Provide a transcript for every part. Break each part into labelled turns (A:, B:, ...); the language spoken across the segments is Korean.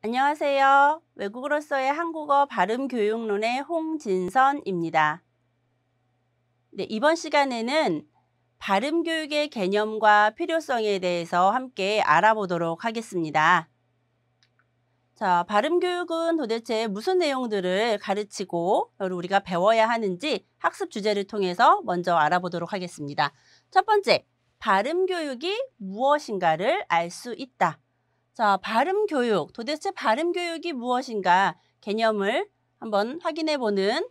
A: 안녕하세요. 외국어로서의 한국어 발음 교육론의 홍진선입니다. 네, 이번 시간에는 발음 교육의 개념과 필요성에 대해서 함께 알아보도록 하겠습니다. 자, 발음 교육은 도대체 무슨 내용들을 가르치고 우리가 배워야 하는지 학습 주제를 통해서 먼저 알아보도록 하겠습니다. 첫 번째, 발음 교육이 무엇인가를 알 수 있다. 자, 발음 교육, 도대체 발음 교육이 무엇인가 개념을 한번 확인해 보는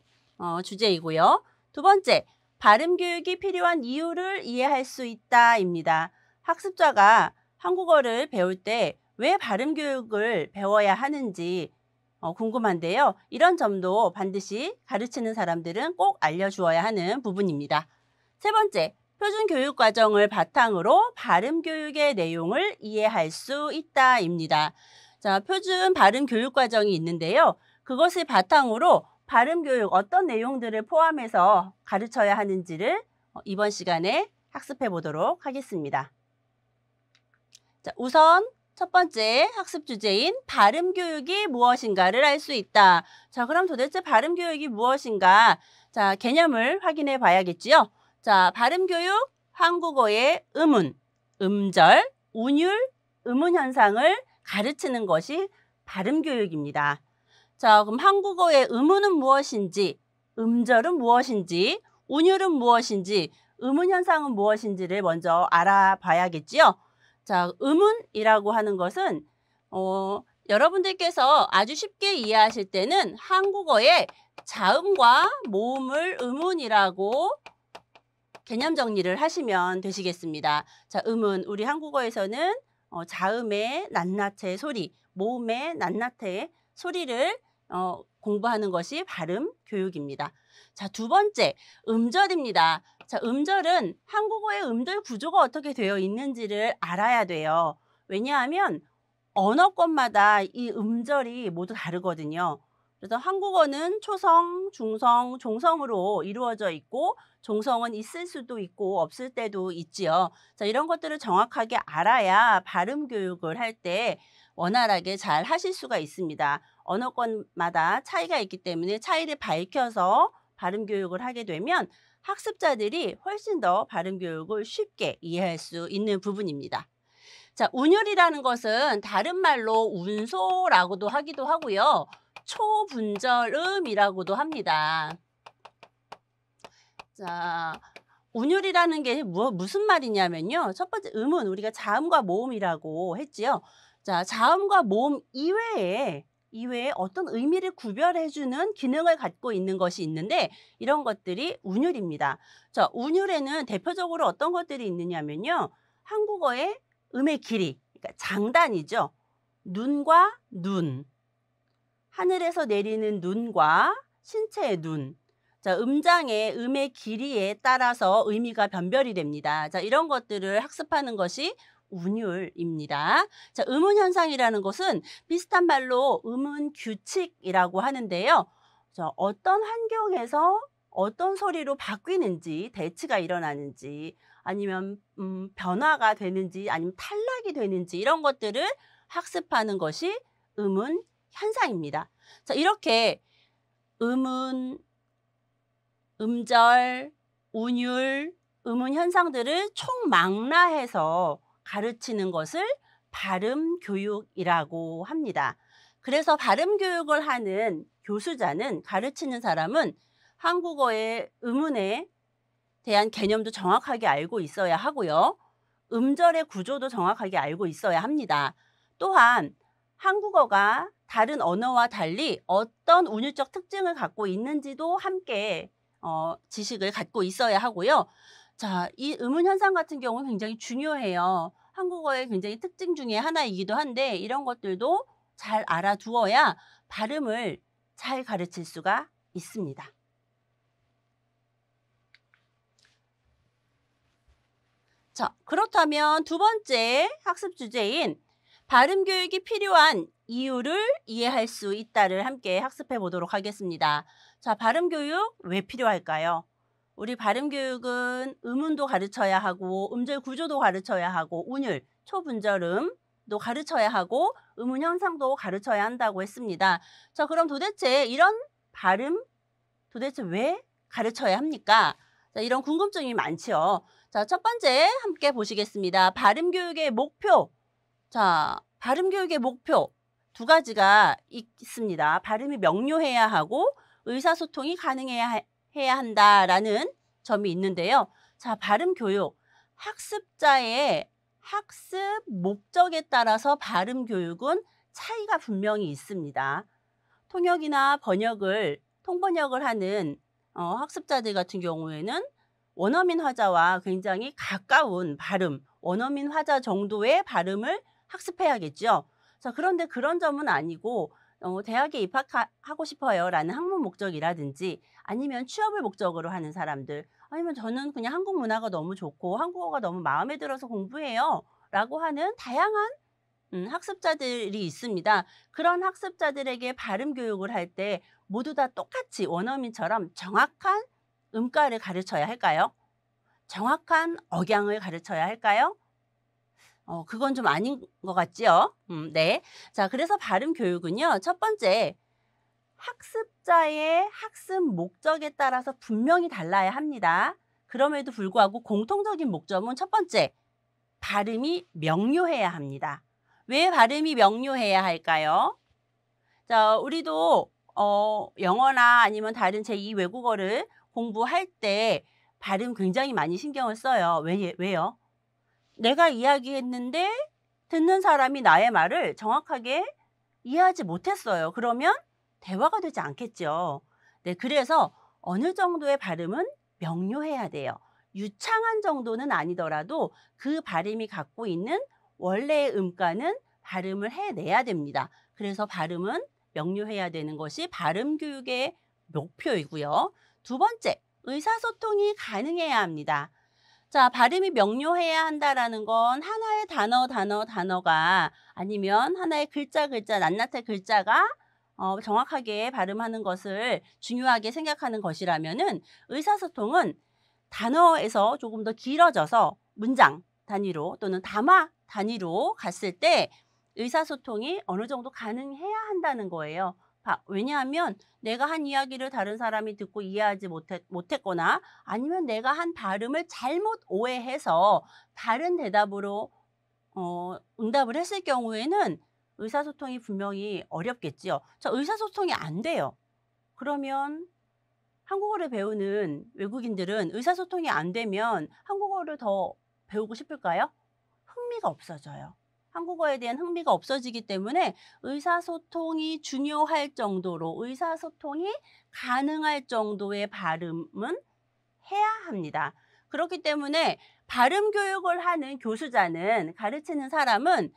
A: 주제이고요. 두 번째, 발음 교육이 필요한 이유를 이해할 수 있다입니다. 학습자가 한국어를 배울 때 왜 발음 교육을 배워야 하는지 궁금한데요. 이런 점도 반드시 가르치는 사람들은 꼭 알려주어야 하는 부분입니다. 세 번째, 표준 교육 과정을 바탕으로 발음 교육의 내용을 이해할 수 있다입니다. 자, 표준 발음 교육 과정이 있는데요. 그것을 바탕으로 발음 교육 어떤 내용들을 포함해서 가르쳐야 하는지를 이번 시간에 학습해 보도록 하겠습니다. 자, 우선 첫 번째 학습 주제인 발음 교육이 무엇인가를 알 수 있다. 자, 그럼 도대체 발음 교육이 무엇인가? 자, 개념을 확인해 봐야겠지요. 자, 발음 교육, 한국어의 음운, 음절, 운율, 음운 현상을 가르치는 것이 발음 교육입니다. 자, 그럼 한국어의 음운은 무엇인지, 음절은 무엇인지, 운율은 무엇인지, 음운 현상은 무엇인지를 먼저 알아봐야겠지요. 자, 음운이라고 하는 것은 여러분들께서 아주 쉽게 이해하실 때는 한국어의 자음과 모음을 음운이라고 개념 정리를 하시면 되시겠습니다. 자, 음운, 우리 한국어에서는 자음의 낱낱의 소리, 모음의 낱낱의 소리를 공부하는 것이 발음 교육입니다. 자, 두 번째, 음절입니다. 자, 음절은 한국어의 음절 구조가 어떻게 되어 있는지를 알아야 돼요. 왜냐하면 언어권마다 이 음절이 모두 다르거든요. 그래서 한국어는 초성, 중성, 종성으로 이루어져 있고 종성은 있을 수도 있고 없을 때도 있지요. 자, 이런 것들을 정확하게 알아야 발음 교육을 할 때 원활하게 잘 하실 수가 있습니다. 언어권마다 차이가 있기 때문에 차이를 밝혀서 발음 교육을 하게 되면 학습자들이 훨씬 더 발음 교육을 쉽게 이해할 수 있는 부분입니다. 자, 운율이라는 것은 다른 말로 운소라고도 하기도 하고요. 초분절음이라고도 합니다. 자, 운율이라는 게 무슨 말이냐면요. 첫 번째 음은 우리가 자음과 모음이라고 했지요. 자, 자음과 모음 이외에 어떤 의미를 구별해주는 기능을 갖고 있는 것이 있는데 이런 것들이 운율입니다. 자, 운율에는 대표적으로 어떤 것들이 있느냐면요. 한국어의 음의 길이, 그러니까 장단이죠. 눈과 눈, 하늘에서 내리는 눈과 신체의 눈. 자, 음장의 음의 길이에 따라서 의미가 변별이 됩니다. 자, 이런 것들을 학습하는 것이 운율입니다. 자, 음운 현상이라는 것은 비슷한 말로 음운 규칙이라고 하는데요. 자, 어떤 환경에서 어떤 소리로 바뀌는지, 대치가 일어나는지, 아니면 변화가 되는지, 아니면 탈락이 되는지 이런 것들을 학습하는 것이 음운 현상입니다. 자, 이렇게 음운, 음절, 운율, 음운 현상들을 총망라해서 가르치는 것을 발음 교육이라고 합니다. 그래서 발음 교육을 하는 교수자는, 가르치는 사람은 한국어의 음운에 대한 개념도 정확하게 알고 있어야 하고요. 음절의 구조도 정확하게 알고 있어야 합니다. 또한 한국어가 다른 언어와 달리 어떤 운율적 특징을 갖고 있는지도 함께 지식을 갖고 있어야 하고요. 자, 이 음운 현상 같은 경우는 굉장히 중요해요. 한국어의 굉장히 특징 중에 하나이기도 한데 이런 것들도 잘 알아두어야 발음을 잘 가르칠 수가 있습니다. 자, 그렇다면 두 번째 학습 주제인 발음 교육이 필요한 이유를 이해할 수 있다를 함께 학습해 보도록 하겠습니다. 자, 발음 교육 왜 필요할까요? 우리 발음 교육은 음운도 가르쳐야 하고 음절 구조도 가르쳐야 하고 운율, 초분절음, 도 가르쳐야 하고 의문 형상도 가르쳐야 한다고 했습니다. 자, 그럼 도대체 이런 발음 도대체 왜 가르쳐야 합니까? 자, 이런 궁금증이 많지요. 자, 첫 번째 함께 보시겠습니다. 발음 교육의 목표. 자, 발음 교육의 목표 두 가지가 있습니다. 발음이 명료해야 하고 의사소통이 가능해야 해야 한다라는 점이 있는데요. 자, 발음 교육. 학습자의 학습 목적에 따라서 발음 교육은 차이가 분명히 있습니다. 통역이나 통번역을 하는 학습자들 같은 경우에는 원어민 화자와 굉장히 가까운 발음, 원어민 화자 정도의 발음을 학습해야겠죠. 자, 그런데 그런 점은 아니고 대학에 입학하고 싶어요 라는 학문 목적이라든지 아니면 취업을 목적으로 하는 사람들, 아니면 저는 그냥 한국 문화가 너무 좋고 한국어가 너무 마음에 들어서 공부해요 라고 하는 다양한 학습자들이 있습니다. 그런 학습자들에게 발음 교육을 할 때 모두 다 똑같이 원어민처럼 정확한 음가를 가르쳐야 할까요? 정확한 억양을 가르쳐야 할까요? 그건 좀 아닌 것 같지요? 네. 자, 그래서 발음 교육은요. 첫 번째, 학습자의 학습 목적에 따라서 분명히 달라야 합니다. 그럼에도 불구하고 공통적인 목적은 첫 번째, 발음이 명료해야 합니다. 왜 발음이 명료해야 할까요? 자, 우리도 영어나 아니면 다른 제2 외국어를 공부할 때 발음 굉장히 많이 신경을 써요. 왜요? 내가 이야기했는데 듣는 사람이 나의 말을 정확하게 이해하지 못했어요. 그러면 대화가 되지 않겠죠. 네, 그래서 어느 정도의 발음은 명료해야 돼요. 유창한 정도는 아니더라도 그 발음이 갖고 있는 원래의 음가는 발음을 해내야 됩니다. 그래서 발음은 명료해야 되는 것이 발음 교육의 목표이고요. 두 번째, 의사소통이 가능해야 합니다. 자, 발음이 명료해야 한다라는 건 하나의 단어가 아니면 하나의 글자, 낱낱의 글자가 정확하게 발음하는 것을 중요하게 생각하는 것이라면은 의사소통은 단어에서 조금 더 길어져서 문장 단위로 또는 담화 단위로 갔을 때 의사소통이 어느 정도 가능해야 한다는 거예요. 왜냐하면 내가 한 이야기를 다른 사람이 듣고 이해하지 못했거나 아니면 내가 한 발음을 잘못 오해해서 다른 대답으로 응답을 했을 경우에는 의사소통이 분명히 어렵겠지요. 자, 의사소통이 안 돼요. 그러면 한국어를 배우는 외국인들은 의사소통이 안 되면 한국어를 더 배우고 싶을까요? 흥미가 없어져요. 한국어에 대한 흥미가 없어지기 때문에 의사소통이 중요할 정도로 의사소통이 가능할 정도의 발음은 해야 합니다. 그렇기 때문에 발음 교육을 하는 교수자는 가르치는 사람은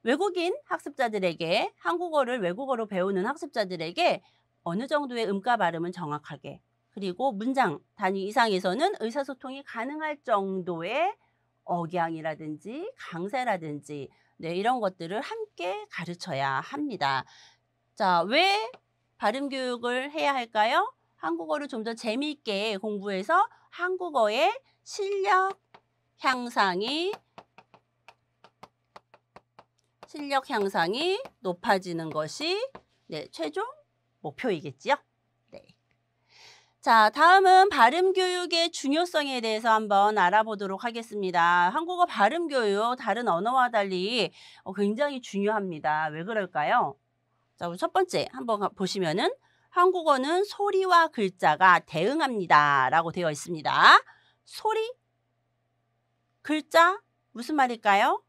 A: 외국인 학습자들에게 한국어를 외국어로 배우는 학습자들에게 어느 정도의 음가 발음은 정확하게 그리고 문장 단위 이상에서는 의사소통이 가능할 정도의 억양이라든지 강세라든지 네, 이런 것들을 함께 가르쳐야 합니다. 자, 왜 발음 교육을 해야 할까요? 한국어를 좀 더 재미있게 공부해서 한국어의 실력 향상이 높아지는 것이 네, 최종 목표이겠지요. 네. 자, 다음은 발음 교육의 중요성에 대해서 한번 알아보도록 하겠습니다. 한국어 발음 교육 다른 언어와 달리 굉장히 중요합니다. 왜 그럴까요? 자, 우리 첫 번째 한번 보시면은 한국어는 소리와 글자가 대응합니다 라고 되어 있습니다. 소리, 글자, 무슨 말일까요?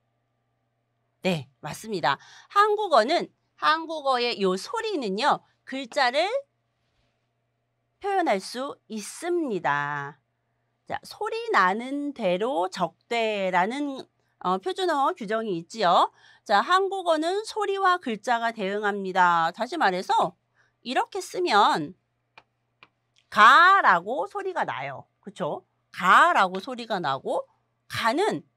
A: 네, 맞습니다. 한국어의 이 소리는요, 글자를 표현할 수 있습니다. 자, 소리 나는 대로 적대라는 표준어 규정이 있지요. 자, 한국어는 소리와 글자가 대응합니다. 다시 말해서 이렇게 쓰면 가라고 소리가 나요. 그렇죠? 가라고 소리가 나고 가는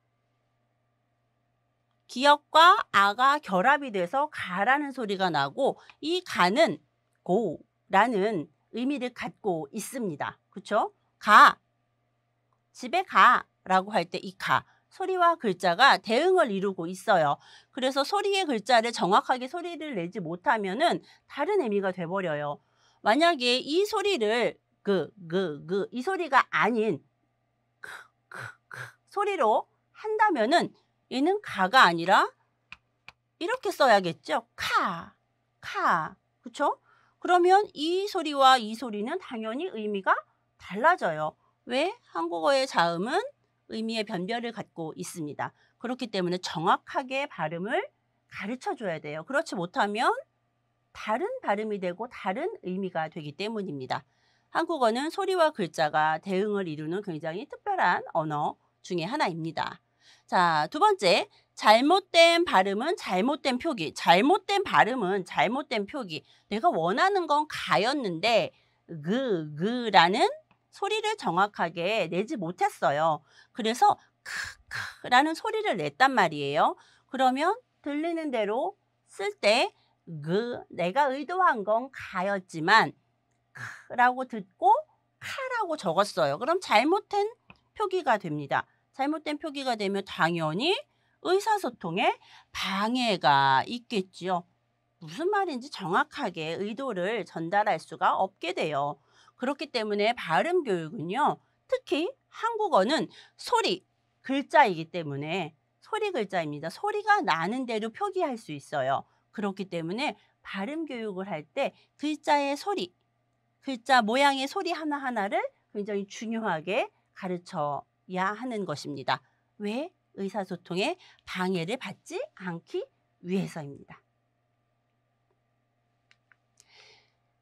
A: 기역과 아가 결합이 돼서 가라는 소리가 나고 이 가는 고라는 의미를 갖고 있습니다. 그렇죠? 가, 집에 가라고 할 때 이 가, 소리와 글자가 대응을 이루고 있어요. 그래서 소리의 글자를 정확하게 소리를 내지 못하면은 다른 의미가 돼버려요. 만약에 이 소리를 이 소리가 아닌 소리로 한다면은 얘는 가가 아니라 이렇게 써야겠죠. 카. 그쵸? 그러면 이 소리와 이 소리는 당연히 의미가 달라져요. 왜? 한국어의 자음은 의미의 변별을 갖고 있습니다. 그렇기 때문에 정확하게 발음을 가르쳐 줘야 돼요. 그렇지 못하면 다른 발음이 되고 다른 의미가 되기 때문입니다. 한국어는 소리와 글자가 대응을 이루는 굉장히 특별한 언어 중에 하나입니다. 자, 두 번째, 잘못된 발음은 잘못된 표기. 잘못된 발음은 잘못된 표기. 내가 원하는 건 가였는데 라는 소리를 정확하게 내지 못했어요. 그래서 크라는 소리를 냈단 말이에요. 그러면 들리는 대로 쓸 때 내가 의도한 건 가였지만 라고 듣고 카라고 적었어요. 그럼 잘못된 표기가 됩니다. 잘못된 표기가 되면 당연히 의사소통에 방해가 있겠지요. 무슨 말인지 정확하게 의도를 전달할 수가 없게 돼요. 그렇기 때문에 발음 교육은요. 특히 한국어는 소리, 글자이기 때문에 소리 글자입니다. 소리가 나는 대로 표기할 수 있어요. 그렇기 때문에 발음 교육을 할 때 글자의 소리, 글자 모양의 소리 하나하나를 굉장히 중요하게 가르쳐야 하는 것입니다. 왜? 의사소통에 방해를 받지 않기 위해서입니다.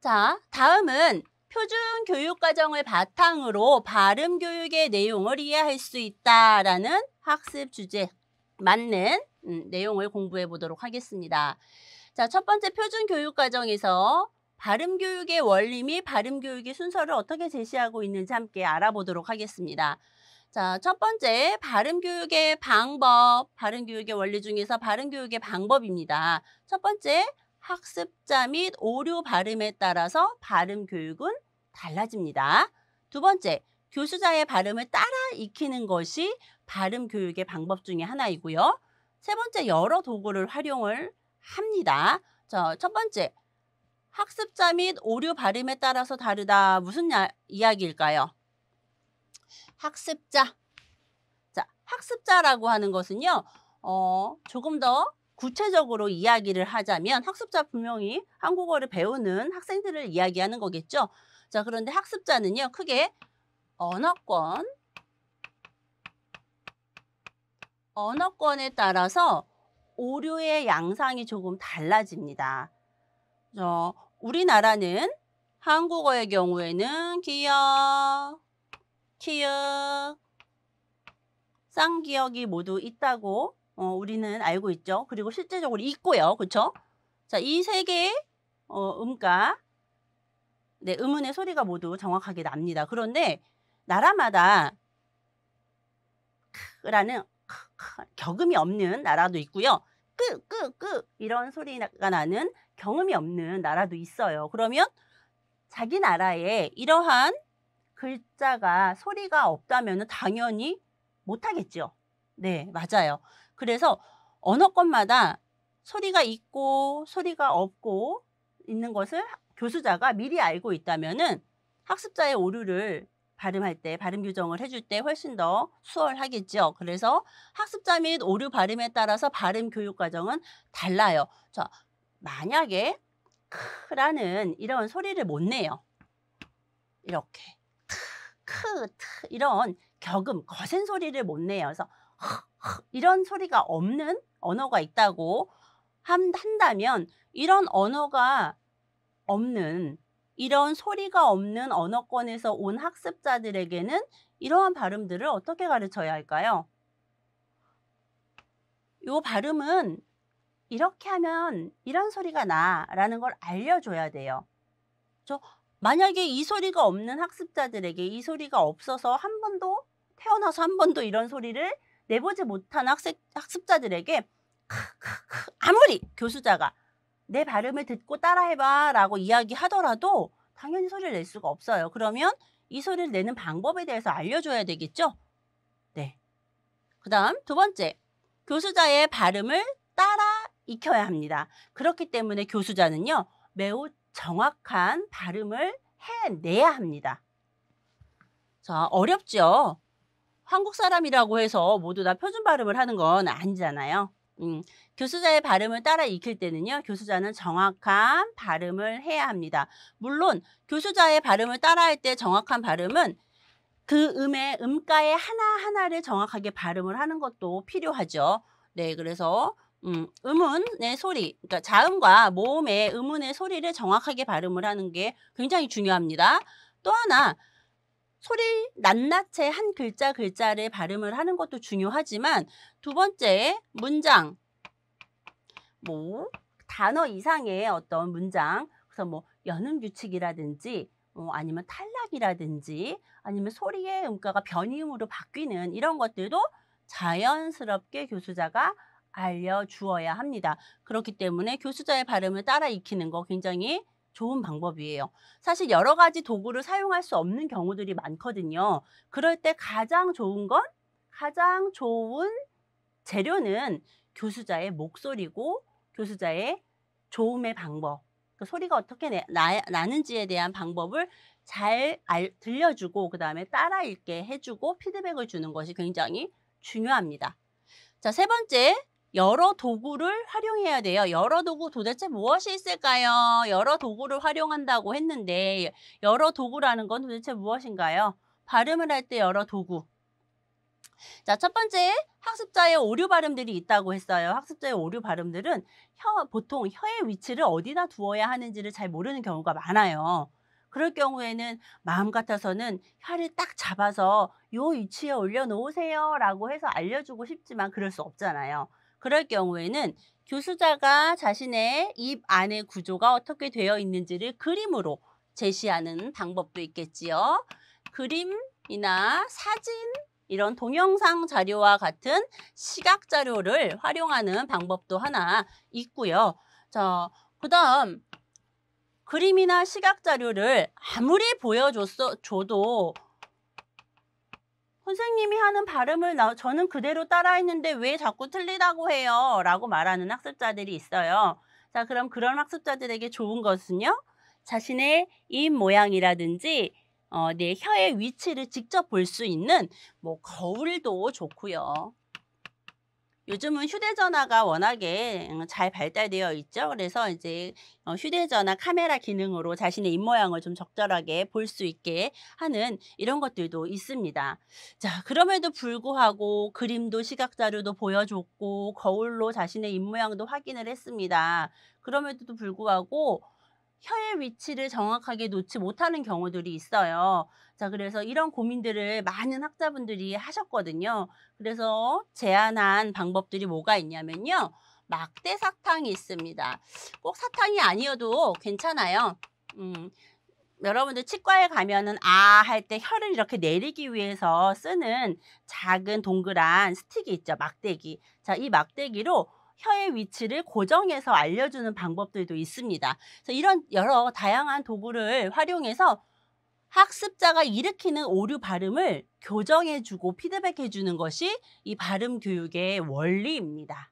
A: 자, 다음은 표준 교육 과정을 바탕으로 발음 교육의 내용을 이해할 수 있다라는 학습 주제 맞는 내용을 공부해 보도록 하겠습니다. 자, 첫 번째 표준 교육 과정에서 발음 교육의 원리 및 발음 교육의 순서를 어떻게 제시하고 있는지 함께 알아보도록 하겠습니다. 자, 첫 번째 발음 교육의 방법, 발음 교육의 원리 중에서 발음 교육의 방법입니다. 첫 번째, 학습자 및 오류 발음에 따라서 발음 교육은 달라집니다. 두 번째, 교수자의 발음을 따라 익히는 것이 발음 교육의 방법 중에 하나이고요. 세 번째, 여러 도구를 활용을 합니다. 자, 첫 번째, 학습자 및 오류 발음에 따라서 다르다. 무슨 이야기일까요? 학습자. 자, 학습자라고 하는 것은요, 조금 더 구체적으로 이야기를 하자면 학습자 분명히 한국어를 배우는 학생들을 이야기하는 거겠죠. 자, 그런데 학습자는요, 크게 언어권에 따라서 오류의 양상이 조금 달라집니다. 우리나라는 한국어의 경우에는 기역, 키읔, 쌍기역이 모두 있다고 우리는 알고 있죠. 그리고 실제적으로 있고요. 그렇죠? 자, 이 세 개의 음가, 네, 음운의 소리가 모두 정확하게 납니다. 그런데 나라마다 라는 격음이 없는 나라도 있고요. 이런 소리가 나는 경음이 없는 나라도 있어요. 그러면 자기 나라에 이러한 글자가 소리가 없다면 당연히 못하겠죠. 네, 맞아요. 그래서 언어권마다 소리가 있고 소리가 없고 있는 것을 교수자가 미리 알고 있다면은 학습자의 오류를 발음할 때, 발음 규정을 해줄 때 훨씬 더 수월하겠죠. 그래서 학습자 및 오류 발음에 따라서 발음 교육 과정은 달라요. 자, 만약에 크라는 이런 소리를 못 내요. 이렇게 이런 격음, 거센 소리를 못 내요. 그래서 이런 소리가 없는 언어가 있다고 한다면 이런 언어가 없는, 이런 소리가 없는 언어권에서 온 학습자들에게는 이러한 발음들을 어떻게 가르쳐야 할까요? 이 발음은 이렇게 하면 이런 소리가 나라는 걸 알려줘야 돼요. 만약에 이 소리가 없는 학습자들에게 이 소리가 없어서 태어나서 한 번도 이런 소리를 내보지 못한 학습자들에게 아무리 교수자가 내 발음을 듣고 따라해봐 라고 이야기하더라도 당연히 소리를 낼 수가 없어요. 그러면 이 소리를 내는 방법에 대해서 알려줘야 되겠죠? 네. 그 다음 두 번째, 교수자의 발음을 따라 익혀야 합니다. 그렇기 때문에 교수자는요, 매우 정확한 발음을 해내야 합니다. 자, 어렵죠? 한국 사람이라고 해서 모두 다 표준 발음을 하는 건 아니잖아요. 교수자의 발음을 따라 익힐 때는요, 교수자는 정확한 발음을 해야 합니다. 물론 교수자의 발음을 따라할 때 정확한 발음은 그 음의 음가의 하나하나를 정확하게 발음을 하는 것도 필요하죠. 네, 그래서 음운의 소리, 그러니까 자음과 모음의 음운의 소리를 정확하게 발음을 하는 게 굉장히 중요합니다. 또 하나, 소리 낱낱이 한 글자 글자를 발음을 하는 것도 중요하지만 두 번째, 문장, 뭐 단어 이상의 어떤 문장, 그래서 뭐 연음 규칙이라든지 아니면 탈락이라든지 아니면 소리의 음가가 변이음으로 바뀌는 이런 것들도 자연스럽게 교수자가 알려주어야 합니다. 그렇기 때문에 교수자의 발음을 따라 익히는 거 굉장히 좋은 방법이에요. 사실 여러 가지 도구를 사용할 수 없는 경우들이 많거든요. 그럴 때 가장 좋은 재료는 교수자의 목소리고 교수자의 조음의 방법, 그 소리가 어떻게 나는지에 대한 방법을 잘 들려주고 그 다음에 따라 읽게 해주고 피드백을 주는 것이 굉장히 중요합니다. 자, 세 번째, 여러 도구를 활용해야 돼요. 여러 도구 도대체 무엇이 있을까요? 여러 도구를 활용한다고 했는데 여러 도구라는 건 도대체 무엇인가요? 발음을 할 때 여러 도구. 자, 첫 번째, 학습자의 오류 발음들이 있다고 했어요. 학습자의 오류 발음들은 보통 혀의 위치를 어디다 두어야 하는지를 잘 모르는 경우가 많아요. 그럴 경우에는 마음 같아서는 혀를 딱 잡아서 요 위치에 올려놓으세요 라고 해서 알려주고 싶지만 그럴 수 없잖아요. 그럴 경우에는 교수자가 자신의 입 안의 구조가 어떻게 되어 있는지를 그림으로 제시하는 방법도 있겠지요. 그림이나 사진, 이런 동영상 자료와 같은 시각 자료를 활용하는 방법도 하나 있고요. 자, 그 다음 그림이나 시각 자료를 아무리 보여줘도 선생님이 하는 발음을 저는 그대로 따라했는데 왜 자꾸 틀리다고 해요? 라고 말하는 학습자들이 있어요. 자, 그럼 그런 학습자들에게 좋은 것은요, 자신의 입 모양이라든지 내 혀의 위치를 직접 볼 수 있는 뭐 거울도 좋고요. 요즘은 휴대전화가 워낙에 잘 발달되어 있죠. 그래서 이제 휴대전화 카메라 기능으로 자신의 입모양을 좀 적절하게 볼 수 있게 하는 이런 것들도 있습니다. 자, 그럼에도 불구하고 그림도 시각자료도 보여줬고 거울로 자신의 입모양도 확인을 했습니다. 그럼에도 불구하고 혀의 위치를 정확하게 놓지 못하는 경우들이 있어요. 자, 그래서 이런 고민들을 많은 학자분들이 하셨거든요. 그래서 제안한 방법들이 뭐가 있냐면요, 막대 사탕이 있습니다. 꼭 사탕이 아니어도 괜찮아요. 여러분들 치과에 가면은 아 할 때 혀를 이렇게 내리기 위해서 쓰는 작은 동그란 스틱이 있죠. 막대기. 자, 이 막대기로 혀의 위치를 고정해서 알려주는 방법들도 있습니다. 그래서 이런 여러 다양한 도구를 활용해서 학습자가 일으키는 오류 발음을 교정해주고 피드백해주는 것이 이 발음 교육의 원리입니다.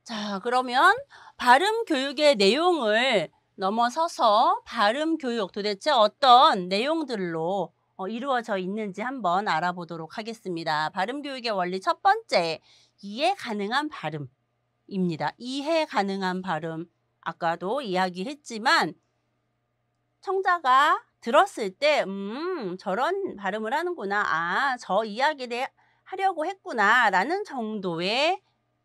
A: 자, 그러면 발음 교육의 내용을 넘어서서 발음 교육 도대체 어떤 내용들로 이루어져 있는지 한번 알아보도록 하겠습니다. 발음 교육의 원리 첫 번째, 이해 가능한 발음입니다. 이해 가능한 발음. 아까도 이야기했지만 청자가 들었을 때 저런 발음을 하는구나. 아, 저 이야기를 하려고 했구나 라는 정도의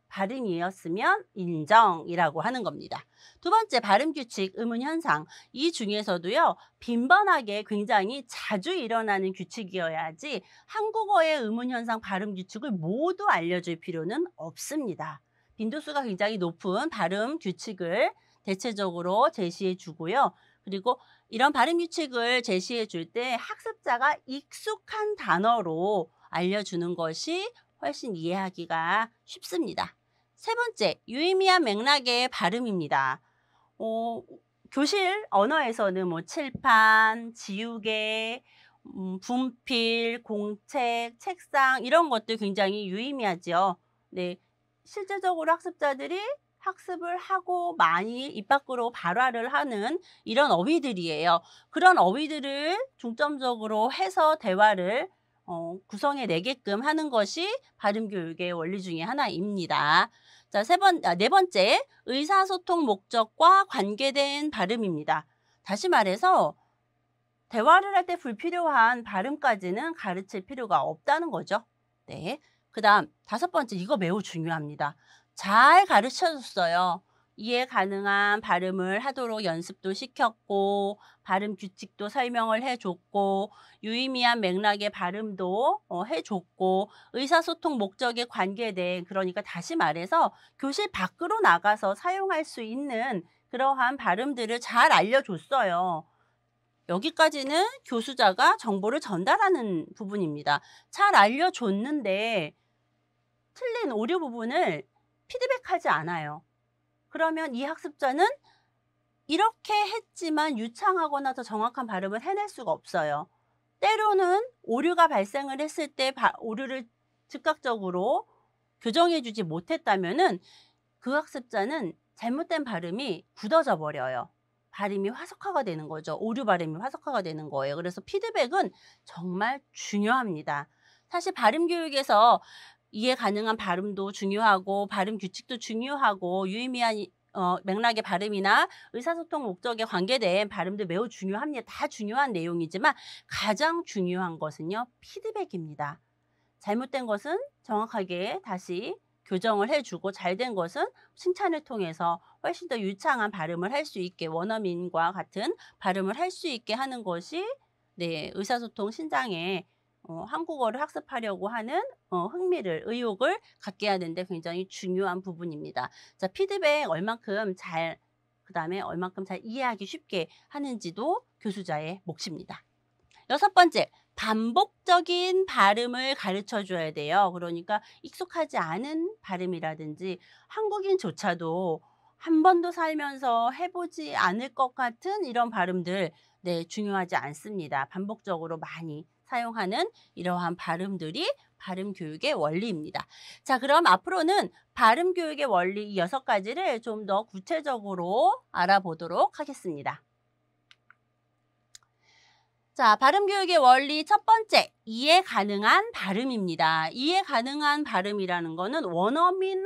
A: 발음이었으면 인정이라고 하는 겁니다. 두 번째, 발음 규칙, 음운 현상. 이 중에서도요, 빈번하게 굉장히 자주 일어나는 규칙이어야지 한국어의 음운 현상, 발음 규칙을 모두 알려줄 필요는 없습니다. 빈도수가 굉장히 높은 발음 규칙을 대체적으로 제시해 주고요. 그리고 이런 발음 규칙을 제시해 줄 때 학습자가 익숙한 단어로 알려주는 것이 훨씬 이해하기가 쉽습니다. 세 번째, 유의미한 맥락의 발음입니다. 교실 언어에서는 뭐 칠판, 지우개, 분필, 공책, 책상 이런 것들 굉장히 유의미하죠. 네, 실제적으로 학습자들이 학습을 하고 많이 입 밖으로 발화를 하는 이런 어휘들이에요. 그런 어휘들을 중점적으로 해서 대화를 구성해내게끔 하는 것이 발음교육의 원리 중에 하나입니다. 자, 네 번째, 의사소통 목적과 관계된 발음입니다. 다시 말해서 대화를 할 때 불필요한 발음까지는 가르칠 필요가 없다는 거죠. 네. 그 다음 다섯 번째, 이거 매우 중요합니다. 잘 가르쳐줬어요. 이해 가능한 발음을 하도록 연습도 시켰고 발음 규칙도 설명을 해줬고 유의미한 맥락의 발음도 해줬고 의사소통 목적에 관계된, 그러니까 다시 말해서 교실 밖으로 나가서 사용할 수 있는 그러한 발음들을 잘 알려줬어요. 여기까지는 교수자가 정보를 전달하는 부분입니다. 잘 알려줬는데 틀린 오류 부분을 피드백하지 않아요. 그러면 이 학습자는 이렇게 했지만 유창하거나 더 정확한 발음을 해낼 수가 없어요. 때로는 오류가 발생을 했을 때 오류를 즉각적으로 교정해주지 못했다면은 그 학습자는 잘못된 발음이 굳어져 버려요. 발음이 화석화가 되는 거죠. 오류 발음이 화석화가 되는 거예요. 그래서 피드백은 정말 중요합니다. 사실 발음 교육에서 이해 가능한 발음도 중요하고 발음 규칙도 중요하고 유의미한 맥락의 발음이나 의사소통 목적에 관계된 발음도 매우 중요합니다. 다 중요한 내용이지만 가장 중요한 것은요, 피드백입니다. 잘못된 것은 정확하게 다시 교정을 해주고 잘된 것은 칭찬을 통해서 훨씬 더 유창한 발음을 할 수 있게, 원어민과 같은 발음을 할 수 있게 하는 것이 네, 의사소통 신장에 한국어를 학습하려고 하는 흥미를, 의욕을 갖게 하는데 굉장히 중요한 부분입니다. 자, 피드백 얼만큼 잘, 그 다음에 얼만큼 잘 이해하기 쉽게 하는지도 교수자의 몫입니다. 여섯 번째, 반복적인 발음을 가르쳐 줘야 돼요. 그러니까 익숙하지 않은 발음이라든지 한국인조차도 한 번도 살면서 해보지 않을 것 같은 이런 발음들, 네, 중요하지 않습니다. 반복적으로 많이 사용하는 이러한 발음들이 발음 교육의 원리입니다. 자, 그럼 앞으로는 발음 교육의 원리 이 6가지를 좀 더 구체적으로 알아보도록 하겠습니다. 자, 발음교육의 원리 첫 번째, 이해 가능한 발음입니다. 이해 가능한 발음이라는 거는 원어민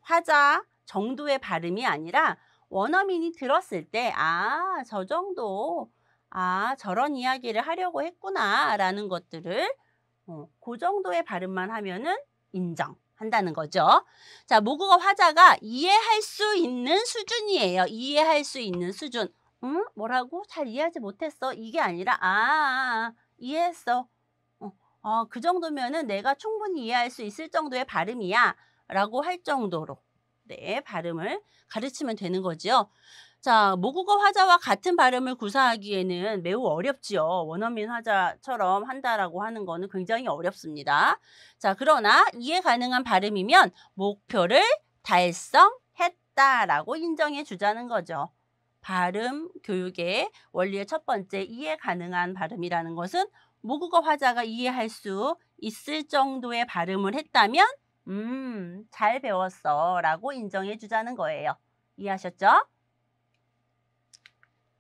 A: 화자 정도의 발음이 아니라 원어민이 들었을 때, 아, 저 정도, 아, 저런 이야기를 하려고 했구나 라는 것들을 그 정도의 발음만 하면은 인정한다는 거죠. 자, 모국어 화자가 이해할 수 있는 수준이에요. 이해할 수 있는 수준. 응? 뭐라고? 잘 이해하지 못했어. 이게 아니라 이해했어. 그 정도면은 내가 충분히 이해할 수 있을 정도의 발음이야 라고 할 정도로 네, 발음을 가르치면 되는 거죠. 자, 모국어 화자와 같은 발음을 구사하기에는 매우 어렵지요. 원어민 화자처럼 한다라고 하는 거는 굉장히 어렵습니다. 자, 그러나 이해 가능한 발음이면 목표를 달성했다라고 인정해 주자는 거죠. 발음 교육의 원리의 첫 번째, 이해 가능한 발음이라는 것은 모국어 화자가 이해할 수 있을 정도의 발음을 했다면 잘 배웠어 라고 인정해 주자는 거예요. 이해하셨죠?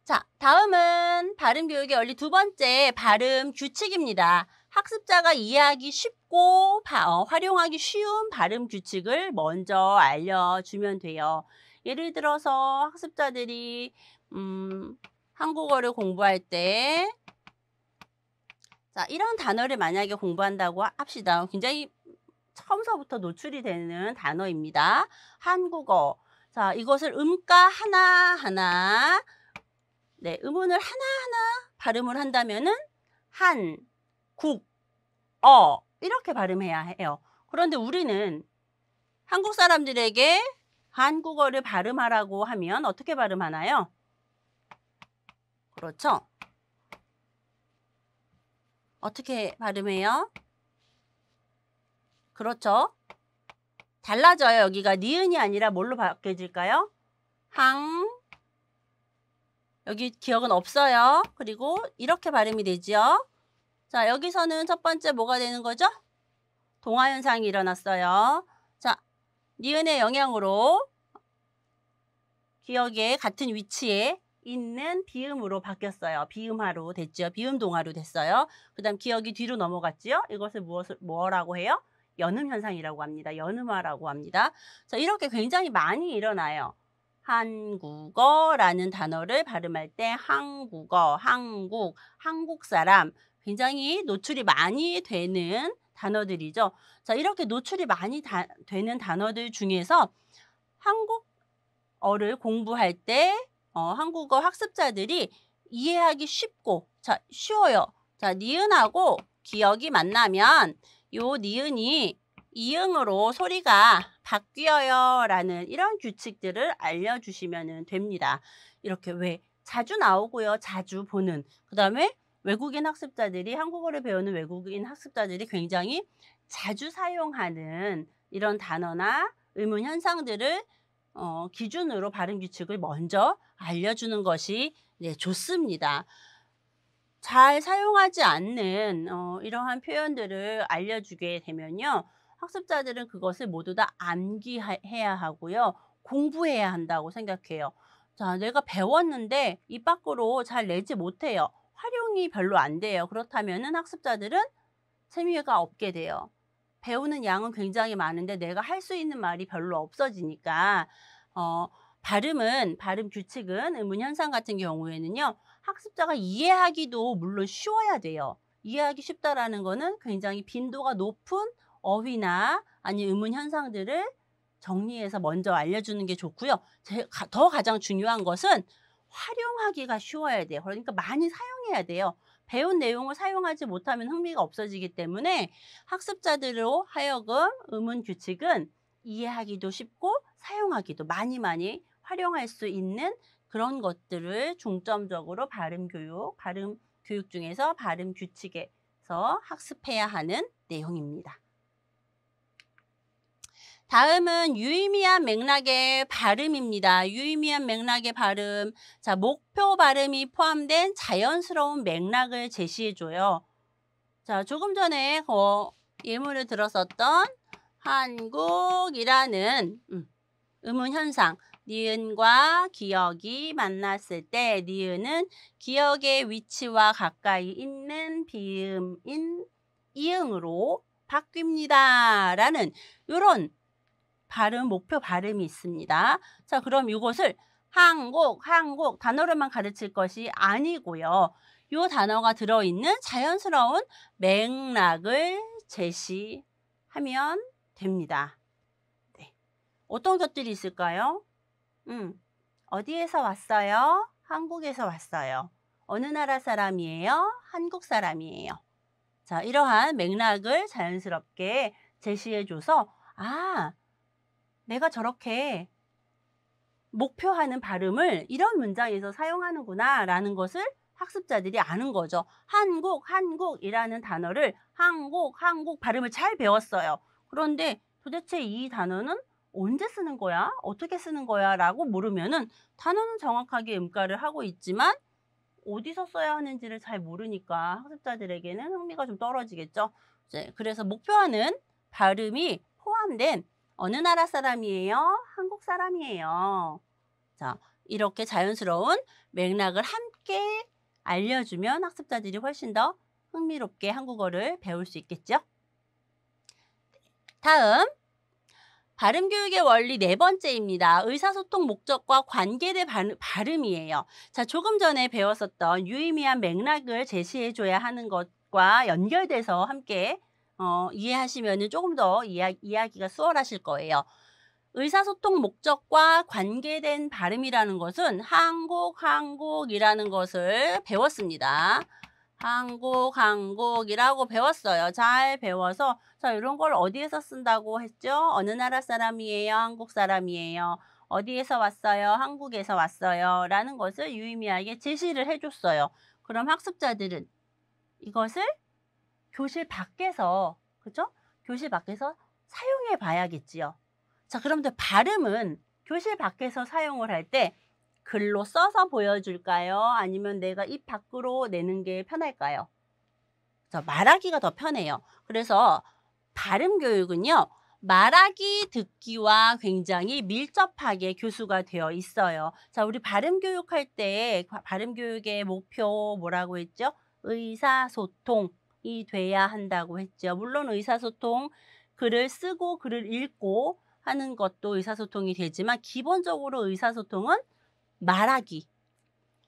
A: 자, 다음은 발음 교육의 원리 두 번째, 발음 규칙입니다. 학습자가 이해하기 쉽고 활용하기 쉬운 발음 규칙을 먼저 알려주면 돼요. 예를 들어서 학습자들이 한국어를 공부할 때 자, 이런 단어를 만약에 공부한다고 합시다. 굉장히 처음서부터 노출이 되는 단어입니다. 한국어. 자, 이것을 음가 하나하나, 네, 음운을 하나하나 발음을 한다면은 한, 국, 이렇게 발음해야 해요. 그런데 우리는 한국 사람들에게 한국어를 발음하라고 하면 어떻게 발음하나요? 그렇죠? 어떻게 발음해요? 그렇죠? 달라져요. 여기가 니은이 아니라 뭘로 바뀌어질까요? 여기 기억은 없어요. 그리고 이렇게 발음이 되죠. 자, 여기서는 첫 번째 뭐가 되는 거죠? 동화 현상이 일어났어요. 자, 니은의 영향으로 기억의 같은 위치에 있는 비음으로 바뀌었어요. 비음화로 됐죠. 비음동화로 됐어요. 그 다음 기억이 뒤로 넘어갔지요. 이것을 뭐라고 해요? 연음 현상이라고 합니다. 연음화라고 합니다. 자, 이렇게 굉장히 많이 일어나요. 한국어라는 단어를 발음할 때 한국어, 한국, 한국 사람 굉장히 노출이 많이 되는 단어들이죠. 자, 이렇게 노출이 많이 되는 단어들 중에서 한국어를 공부할 때 한국어 학습자들이 이해하기 쉽고, 자, 쉬워요. 자, 니은하고 기억이 만나면 요 니은이 이응으로 소리가 바뀌어요 라는 이런 규칙들을 알려주시면 됩니다. 이렇게 왜 자주 나오고요. 자주 보는. 그 다음에 외국인 학습자들이 한국어를 배우는 외국인 학습자들이 굉장히 자주 사용하는 이런 단어나 의문 현상들을 기준으로 발음 규칙을 먼저 알려주는 것이 좋습니다. 잘 사용하지 않는 이러한 표현들을 알려주게 되면요. 학습자들은 그것을 모두 다 암기해야 하고요. 공부해야 한다고 생각해요. 자, 내가 배웠는데 입 밖으로 잘 내지 못해요. 활용이 별로 안 돼요. 그렇다면 학습자들은 재미가 없게 돼요. 배우는 양은 굉장히 많은데 내가 할 수 있는 말이 별로 없어지니까 발음 규칙은 의문 현상 같은 경우에는요. 학습자가 이해하기도 물론 쉬워야 돼요. 이해하기 쉽다라는 거는 굉장히 빈도가 높은 어휘나 아니면 의문 현상들을 정리해서 먼저 알려주는 게 좋고요. 더 가장 중요한 것은 활용하기가 쉬워야 돼요. 그러니까 많이 사용해야 돼요. 배운 내용을 사용하지 못하면 흥미가 없어지기 때문에 학습자들로 하여금 의문 규칙은 이해하기도 쉽고 사용하기도 많이 활용할 수 있는 그런 것들을 중점적으로 발음 교육 중에서 발음 규칙에서 학습해야 하는 내용입니다. 다음은 유의미한 맥락의 발음입니다. 유의미한 맥락의 발음. 자, 목표 발음이 포함된 자연스러운 맥락을 제시해줘요. 자, 조금 전에 예문을 들었었던 한국이라는 의문 현상. 니은과 기억이 만났을 때 니은은 기억의 위치와 가까이 있는 비음인 이응으로 바뀝니다. 라는 이런 목표 발음이 있습니다. 자, 그럼 이것을 한국 단어로만 가르칠 것이 아니고요. 이 단어가 들어있는 자연스러운 맥락을 제시하면 됩니다. 네. 어떤 것들이 있을까요? 어디에서 왔어요? 한국에서 왔어요. 어느 나라 사람이에요? 한국 사람이에요. 자, 이러한 맥락을 자연스럽게 제시해줘서 내가 저렇게 목표하는 발음을 이런 문장에서 사용하는구나 라는 것을 학습자들이 아는 거죠. 한국이라는 단어를 한국 발음을 잘 배웠어요. 그런데 도대체 이 단어는 언제 쓰는 거야? 어떻게 쓰는 거야? 라고 모르면은 단어는 정확하게 음가를 하고 있지만 어디서 써야 하는지를 잘 모르니까 학습자들에게는 흥미가 좀 떨어지겠죠. 그래서 목표하는 발음이 포함된 어느 나라 사람이에요? 한국 사람이에요. 자, 이렇게 자연스러운 맥락을 함께 알려주면 학습자들이 훨씬 더 흥미롭게 한국어를 배울 수 있겠죠? 다음, 발음교육의 원리 네 번째입니다. 의사소통 목적과 관계된 발음이에요. 자, 조금 전에 배웠었던 유의미한 맥락을 제시해줘야 하는 것과 연결돼서 함께 이해하시면 조금 더 이야기가 수월하실 거예요. 의사소통 목적과 관계된 발음이라는 것은 한국이라는 것을 배웠습니다. 한국이라고 배웠어요. 잘 배워서 자, 이런 걸 어디에서 쓴다고 했죠? 어느 나라 사람이에요? 한국 사람이에요? 어디에서 왔어요? 한국에서 왔어요. 라는 것을 유의미하게 제시를 해줬어요. 그럼 학습자들은 이것을 교실 밖에서, 그죠? 교실 밖에서 사용해 봐야겠지요. 자, 그런데 발음은 교실 밖에서 사용을 할 때 글로 써서 보여줄까요? 아니면 내가 입 밖으로 내는 게 편할까요? 그래서 말하기가 더 편해요. 그래서 발음 교육은요. 말하기 듣기와 굉장히 밀접하게 교수가 되어 있어요. 자, 우리 발음 교육할 때 발음 교육의 목표 뭐라고 했죠? 의사소통이 돼야 한다고 했죠. 물론 의사소통, 글을 쓰고 글을 읽고 하는 것도 의사소통이 되지만 기본적으로 의사소통은 말하기.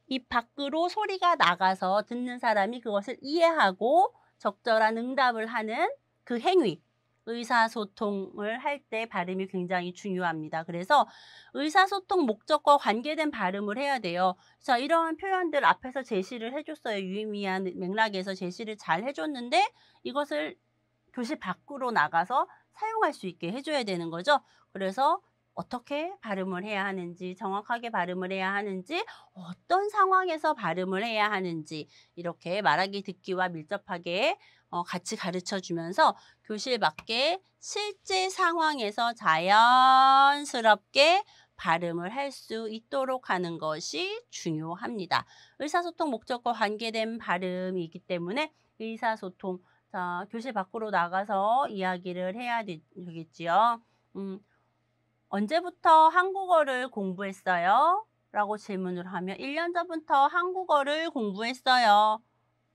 A: 입 밖으로 소리가 나가서 듣는 사람이 그것을 이해하고 적절한 응답을 하는 그 행위. 의사소통을 할 때 발음이 굉장히 중요합니다. 그래서 의사소통 목적과 관계된 발음을 해야 돼요. 자, 이런 표현들 앞에서 제시를 해줬어요. 유의미한 맥락에서 제시를 잘 해줬는데 이것을 교실 밖으로 나가서 사용할 수 있게 해줘야 되는 거죠. 그래서 어떻게 발음을 해야 하는지, 정확하게 발음을 해야 하는지, 어떤 상황에서 발음을 해야 하는지 이렇게 말하기 듣기와 밀접하게 같이 가르쳐 주면서 교실 밖에 실제 상황에서 자연스럽게 발음을 할 수 있도록 하는 것이 중요합니다. 의사소통 목적과 관계된 발음이기 때문에 의사소통, 자, 교실 밖으로 나가서 이야기를 해야 되겠지요. 언제부터 한국어를 공부했어요? 라고 질문을 하면 1년 전부터 한국어를 공부했어요.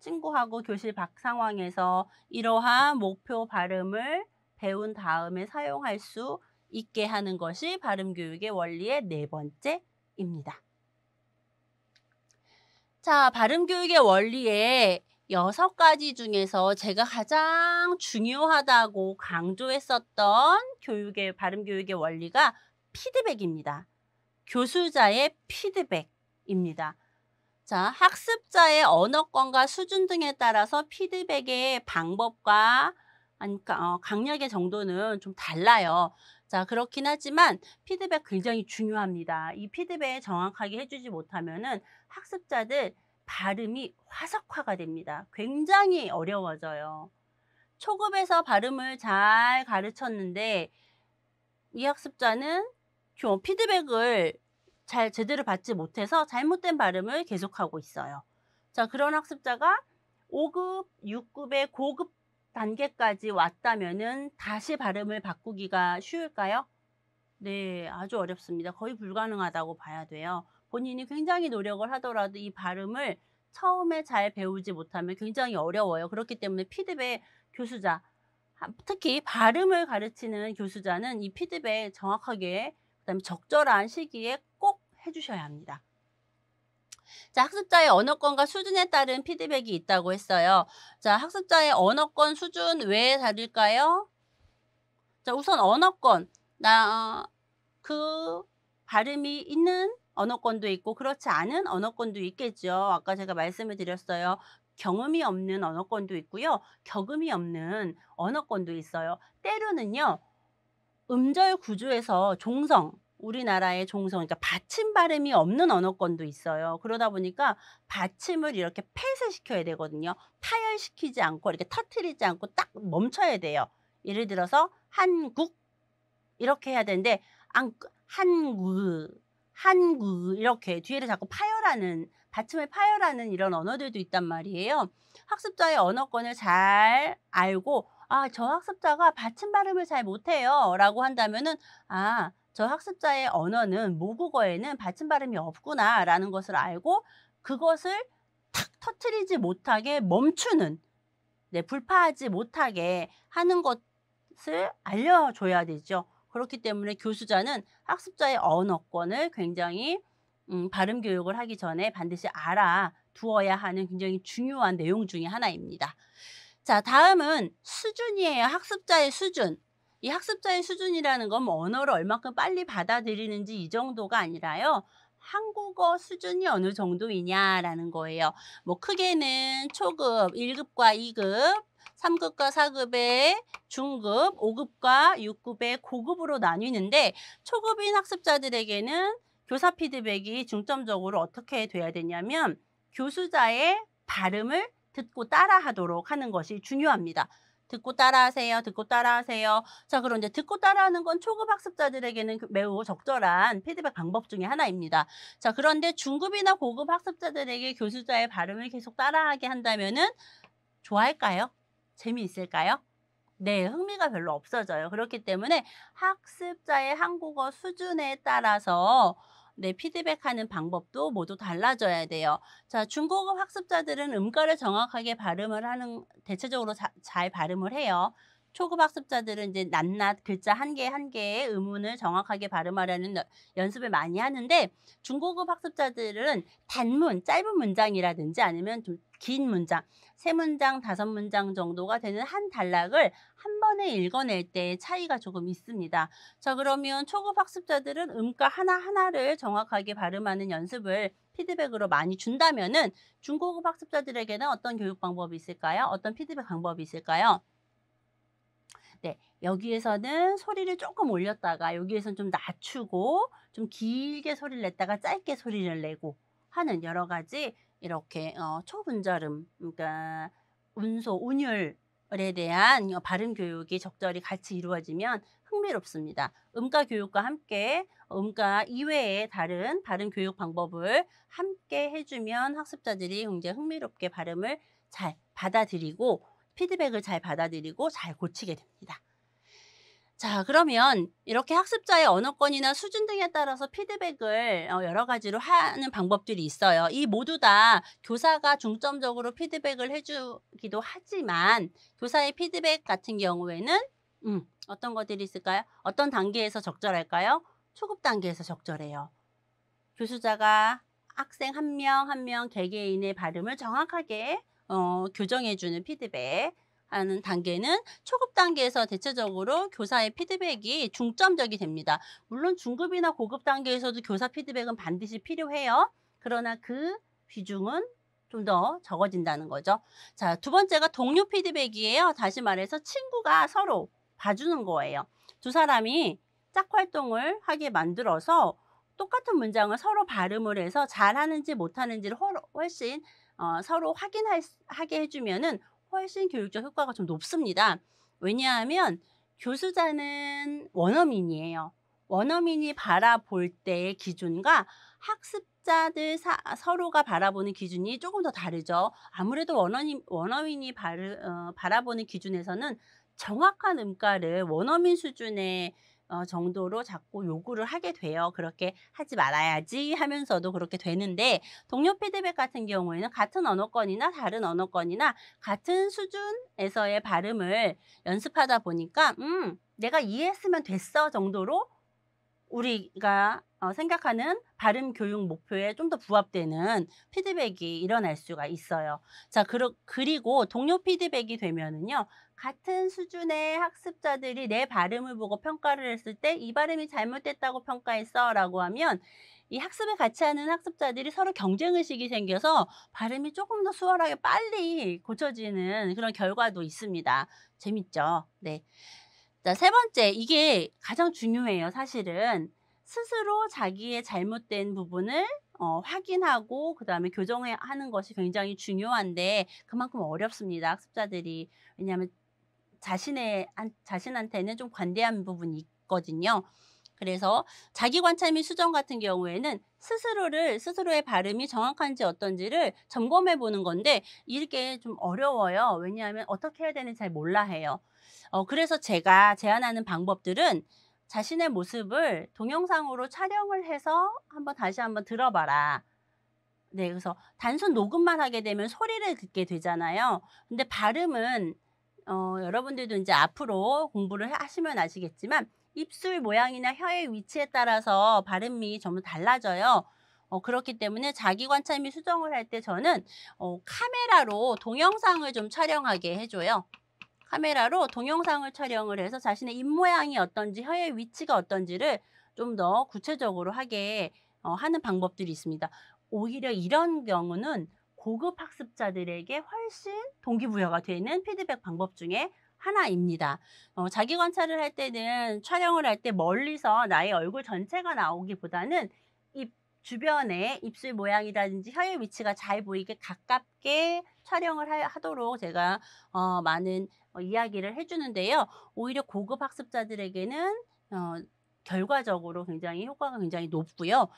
A: 친구하고 교실 밖 상황에서 이러한 목표 발음을 배운 다음에 사용할 수 있게 하는 것이 발음교육의 원리의 4번째입니다. 자, 발음교육의 원리에 6가지 중에서 제가 가장 중요하다고 강조했었던 발음교육의 원리가 피드백입니다. 교수자의 피드백입니다. 자, 학습자의 언어권과 수준 등에 따라서 피드백의 방법과 강력의 정도는 좀 달라요. 자, 그렇긴 하지만 피드백 굉장히 중요합니다. 이 피드백 정확하게 해주지 못하면은 학습자들 발음이 화석화가 됩니다. 굉장히 어려워져요. 초급에서 발음을 잘 가르쳤는데 이 학습자는 피드백을 제대로 받지 못해서 잘못된 발음을 계속하고 있어요. 자, 그런 학습자가 5급, 6급의 고급 단계까지 왔다면은 다시 발음을 바꾸기가 쉬울까요? 네, 아주 어렵습니다. 거의 불가능하다고 봐야 돼요. 본인이 굉장히 노력을 하더라도 이 발음을 처음에 잘 배우지 못하면 굉장히 어려워요. 그렇기 때문에 피드백 교수자, 특히 발음을 가르치는 교수자는 이 피드백 정확하게, 그다음에 적절한 시기에 꼭 해주셔야 합니다. 자, 학습자의 언어권과 수준에 따른 피드백이 있다고 했어요. 자, 학습자의 언어권 수준 왜 다를까요? 자, 우선 언어권, 그 발음이 있는 언어권도 있고 그렇지 않은 언어권도 있겠죠. 아까 제가 말씀을 드렸어요. 경음이 없는 언어권도 있고요. 격음이 없는 언어권도 있어요. 때로는요. 음절 구조에서 종성, 우리나라의 종성, 그러니까 받침 발음이 없는 언어권도 있어요. 그러다 보니까 받침을 이렇게 폐쇄시켜야 되거든요. 파열시키지 않고 이렇게 터뜨리지 않고 딱 멈춰야 돼요. 예를 들어서 한국 이렇게 해야 되는데 한국 이렇게 뒤를 자꾸 받침을 파열하는 이런 언어들도 있단 말이에요. 학습자의 언어권을 잘 알고 저 학습자가 받침 발음을 잘 못해요 라고 한다면은 저 학습자의 언어는 모국어에는 받침 발음이 없구나 라는 것을 알고 그것을 탁 터뜨리지 못하게 멈추는, 불파하지 못하게 하는 것을 알려줘야 되죠. 그렇기 때문에 교수자는 학습자의 언어권을 굉장히 발음 교육을 하기 전에 반드시 알아두어야 하는 굉장히 중요한 내용 중에 하나입니다. 자, 다음은 수준이에요. 학습자의 수준. 이 학습자의 수준이라는 건 언어를 얼마큼 빨리 받아들이는지 이 정도가 아니라요. 한국어 수준이 어느 정도이냐라는 거예요. 뭐 크게는 초급 1급과 2급, 3급과 4급의 중급, 5급과 6급의 고급으로 나뉘는데 초급인 학습자들에게는 교사 피드백이 중점적으로 어떻게 돼야 되냐면 교수자의 발음을 듣고 따라하도록 하는 것이 중요합니다. 듣고 따라하세요. 듣고 따라하세요. 자, 그런데 듣고 따라하는 건 초급 학습자들에게는 매우 적절한 피드백 방법 중에 하나입니다. 자, 그런데 중급이나 고급 학습자들에게 교수자의 발음을 계속 따라하게 한다면은 좋아할까요? 재미있을까요? 네, 흥미가 별로 없어져요. 그렇기 때문에 학습자의 한국어 수준에 따라서 네, 피드백하는 방법도 모두 달라져야 돼요. 자, 중국어 학습자들은 음가를 정확하게 발음을 하는, 대체적으로 잘 발음을 해요. 초급 학습자들은 이제 낱낱 글자 한 개 한 개의 음운을 정확하게 발음하려는 연습을 많이 하는데, 중고급 학습자들은 단문, 짧은 문장이라든지 아니면 좀 긴 문장, 3문장, 5문장 정도가 되는 한 단락을 한 번에 읽어낼 때 차이가 조금 있습니다. 자, 그러면 초급 학습자들은 음가 하나하나를 정확하게 발음하는 연습을 피드백으로 많이 준다면은 중고급 학습자들에게는 어떤 교육 방법이 있을까요? 어떤 피드백 방법이 있을까요? 네, 여기에서는 소리를 조금 올렸다가 여기에서는 좀 낮추고 좀 길게 소리를 냈다가 짧게 소리를 내고 하는 여러 가지 이렇게 초분절음, 그러니까 운소, 운율에 대한 발음 교육이 적절히 같이 이루어지면 흥미롭습니다. 음가 교육과 함께 음가 이외의 다른 발음 교육 방법을 함께 해주면 학습자들이 굉장히 흥미롭게 발음을 잘 받아들이고 피드백을 잘 받아들이고 잘 고치게 됩니다. 자, 그러면 이렇게 학습자의 언어권이나 수준 등에 따라서 피드백을 여러 가지로 하는 방법들이 있어요. 이 모두 다 교사가 중점적으로 피드백을 해주기도 하지만 교사의 피드백 같은 경우에는 어떤 것들이 있을까요? 어떤 단계에서 적절할까요? 초급 단계에서 적절해요. 교수자가 학생 한 명 한 명 개개인의 발음을 정확하게 교정해주는 피드백 하는 단계는 초급 단계에서 대체적으로 교사의 피드백이 중점적이 됩니다. 물론 중급이나 고급 단계에서도 교사 피드백은 반드시 필요해요. 그러나 그 비중은 좀 더 적어진다는 거죠. 자, 두 번째가 동료 피드백이에요. 다시 말해서 친구가 서로 봐주는 거예요. 두 사람이 짝 활동을 하게 만들어서 똑같은 문장을 서로 발음을 해서 잘하는지 못하는지를 훨씬 서로 확인하게 해주면은 훨씬 교육적 효과가 좀 높습니다. 왜냐하면 교수자는 원어민이에요. 원어민이 바라볼 때의 기준과 학습자들 서로가 바라보는 기준이 조금 더 다르죠. 아무래도 원어민이 바라보는 기준에서는 정확한 음가를 원어민 수준의 정도로 자꾸 요구를 하게 돼요. 그렇게 하지 말아야지 하면서도 그렇게 되는데, 동료 피드백 같은 경우에는 같은 언어권이나 다른 언어권이나 같은 수준에서의 발음을 연습하다 보니까 내가 이해했으면 됐어 정도로 우리가 생각하는 발음 교육 목표에 좀 더 부합되는 피드백이 일어날 수가 있어요. 자, 그리고 동료 피드백이 되면은요, 같은 수준의 학습자들이 내 발음을 보고 평가를 했을 때 이 발음이 잘못됐다고 평가했어 라고 하면 이 학습을 같이 하는 학습자들이 서로 경쟁의식이 생겨서 발음이 조금 더 수월하게 빨리 고쳐지는 그런 결과도 있습니다. 재밌죠? 네. 자, 세 번째, 이게 가장 중요해요, 사실은. 스스로 자기의 잘못된 부분을 확인하고 그다음에 교정하는 것이 굉장히 중요한데 그만큼 어렵습니다, 학습자들이. 왜냐하면 자신한테는 좀 관대한 부분이 있거든요. 그래서 자기 관찰 및 수정 같은 경우에는 스스로의 발음이 정확한지 어떤지를 점검해 보는 건데 이게 좀 어려워요. 왜냐하면 어떻게 해야 되는지 잘 몰라 해요. 그래서 제가 제안하는 방법들은 자신의 모습을 동영상으로 촬영을 해서 다시 한번 들어봐라. 네, 그래서 단순 녹음만 하게 되면 소리를 듣게 되잖아요. 근데 발음은 여러분들도 이제 앞으로 공부를 하시면 아시겠지만 입술 모양이나 혀의 위치에 따라서 발음이 전부 달라져요. 그렇기 때문에 자기 관찰 및 수정을 할 때 저는 카메라로 동영상을 좀 촬영하게 해줘요. 카메라로 동영상을 촬영을 해서 자신의 입모양이 어떤지, 혀의 위치가 어떤지를 좀 더 구체적으로 하게 하는 방법들이 있습니다. 오히려 이런 경우는 고급 학습자들에게 훨씬 동기부여가 되는 피드백 방법 중에 하나입니다. 자기 관찰을 할 때는 촬영을 할 때 멀리서 나의 얼굴 전체가 나오기보다는 입 주변에 입술 모양이라든지 혀의 위치가 잘 보이게 가깝게 촬영을 하도록 제가 많은 이야기를 해주는데요. 오히려 고급 학습자들에게는 결과적으로 굉장히 효과가 굉장히 높고요.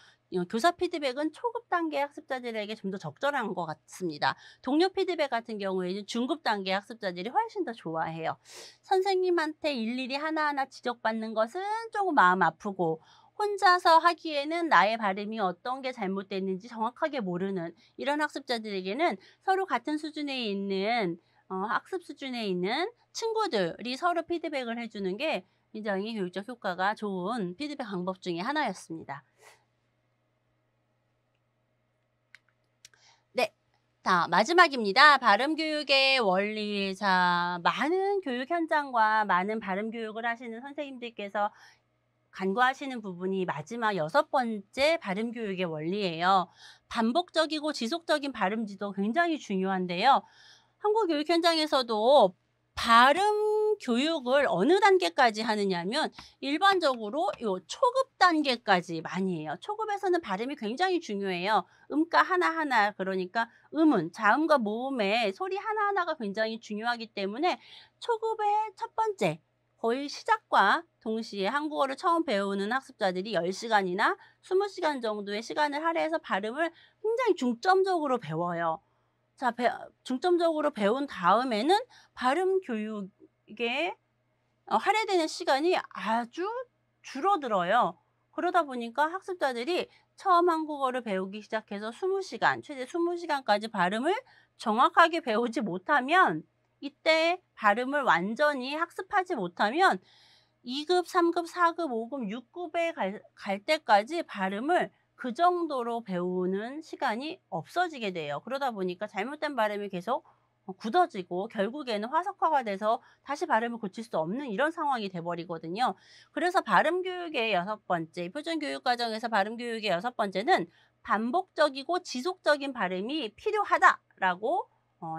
A: 교사 피드백은 초급 단계 학습자들에게 좀 더 적절한 것 같습니다. 동료 피드백 같은 경우에는 중급 단계 학습자들이 훨씬 더 좋아해요. 선생님한테 일일이 하나하나 지적받는 것은 조금 마음 아프고 혼자서 하기에는 나의 발음이 어떤 게 잘못됐는지 정확하게 모르는 이런 학습자들에게는 서로 같은 수준에 있는 학습 수준에 있는 친구들이 서로 피드백을 해주는 게 굉장히 교육적 효과가 좋은 피드백 방법 중에 하나였습니다. 네. 자, 마지막입니다. 발음 교육의 원리. 자, 많은 교육 현장과 많은 발음 교육을 하시는 선생님들께서 간과하시는 부분이 마지막 6번째 발음 교육의 원리예요. 반복적이고 지속적인 발음 지도 굉장히 중요한데요. 한국 교육 현장에서도 발음 교육을 어느 단계까지 하느냐면 일반적으로 요 초급 단계까지 많이 해요. 초급에서는 발음이 굉장히 중요해요. 음가 하나하나, 그러니까 음은 자음과 모음의 소리 하나하나가 굉장히 중요하기 때문에 초급의 첫 번째, 거의 시작과 동시에 한국어를 처음 배우는 학습자들이 10시간이나 20시간 정도의 시간을 할애해서 발음을 굉장히 중점적으로 배워요. 자, 중점적으로 배운 다음에는 발음 교육에 할애되는 시간이 아주 줄어들어요. 그러다 보니까 학습자들이 처음 한국어를 배우기 시작해서 20시간, 최대 20시간까지 발음을 정확하게 배우지 못하면, 이때 발음을 완전히 학습하지 못하면 2급, 3급, 4급, 5급, 6급에 갈 때까지 발음을 그 정도로 배우는 시간이 없어지게 돼요. 그러다 보니까 잘못된 발음이 계속 굳어지고 결국에는 화석화가 돼서 다시 발음을 고칠 수 없는 이런 상황이 돼버리거든요. 그래서 발음 교육의 6번째, 표준 교육 과정에서 발음 교육의 6번째는 반복적이고 지속적인 발음이 필요하다라고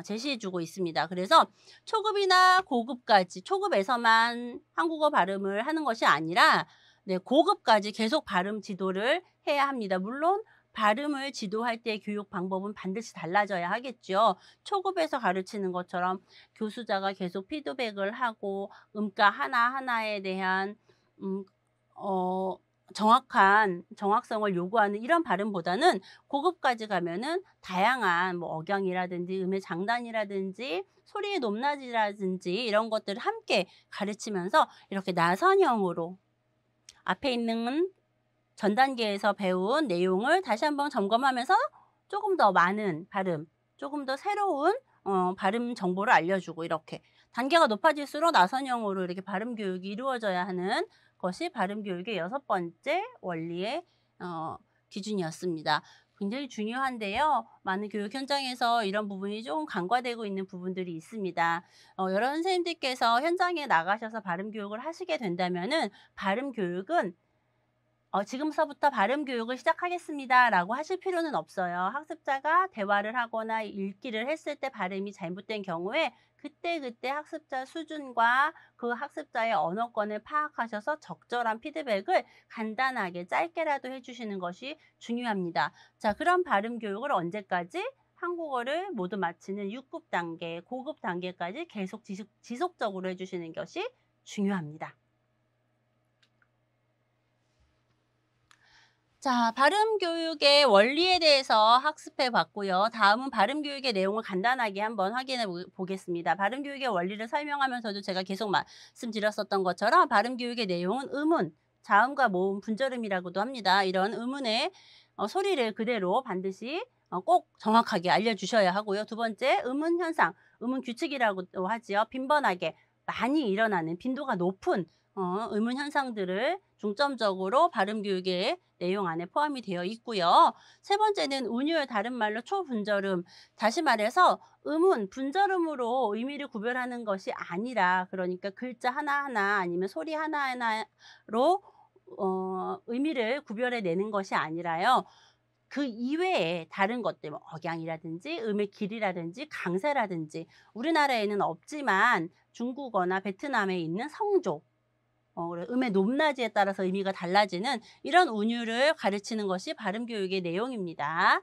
A: 제시해주고 있습니다. 그래서 초급이나 고급까지, 초급에서만 한국어 발음을 하는 것이 아니라 고급까지 계속 발음 지도를 해야 합니다. 물론 발음을 지도할 때 교육 방법은 반드시 달라져야 하겠죠. 초급에서 가르치는 것처럼 교수자가 계속 피드백을 하고 음가 하나하나에 대한 음, 어, 정확성을 요구하는 이런 발음보다는 고급까지 가면은 다양한 뭐 억양이라든지 음의 장단이라든지 소리의 높낮이라든지 이런 것들을 함께 가르치면서 이렇게 나선형으로 앞에 있는 전 단계에서 배운 내용을 다시 한번 점검하면서 조금 더 많은 발음, 조금 더 새로운 발음 정보를 알려주고, 이렇게 단계가 높아질수록 나선형으로 이렇게 발음 교육이 이루어져야 하는 것이 발음 교육의 6번째 원리의 기준이었습니다. 굉장히 중요한데요. 많은 교육 현장에서 이런 부분이 조금 간과되고 있는 부분들이 있습니다. 여러 선생님들께서 현장에 나가셔서 발음 교육을 하시게 된다면은 발음 교육은 지금서부터 발음 교육을 시작하겠습니다 라고 하실 필요는 없어요. 학습자가 대화를 하거나 읽기를 했을 때 발음이 잘못된 경우에 그때그때 학습자 수준과 그 학습자의 언어권을 파악하셔서 적절한 피드백을 간단하게 짧게라도 해주시는 것이 중요합니다. 자, 그런 발음 교육을 언제까지? 한국어를 모두 마치는 6급 단계, 고급 단계까지 계속 지속적으로 해주시는 것이 중요합니다. 자, 발음 교육의 원리에 대해서 학습해 봤고요. 다음은 발음 교육의 내용을 간단하게 한번 확인해 보겠습니다. 발음 교육의 원리를 설명하면서도 제가 계속 말씀드렸었던 것처럼 발음 교육의 내용은 음운, 자음과 모음, 분절음이라고도 합니다. 이런 음운의 소리를 그대로 반드시 꼭 정확하게 알려주셔야 하고요. 두 번째, 음운 현상, 음운 규칙이라고도 하지요. 빈번하게 많이 일어나는 빈도가 높은 음운 현상들을 중점적으로 발음 교육의 내용 안에 포함이 되어 있고요. 세 번째는 운율, 다른 말로 초분절음. 다시 말해서 음은 분절음으로 의미를 구별하는 것이 아니라, 그러니까 글자 하나하나 아니면 소리 하나하나로 의미를 구별해내는 것이 아니라요. 그 이외에 다른 것들, 뭐 억양이라든지 음의 길이라든지 강세라든지 우리나라에는 없지만 중국어나 베트남에 있는 성조, 음의 높낮이에 따라서 의미가 달라지는 이런 운율을 가르치는 것이 발음 교육의 내용입니다.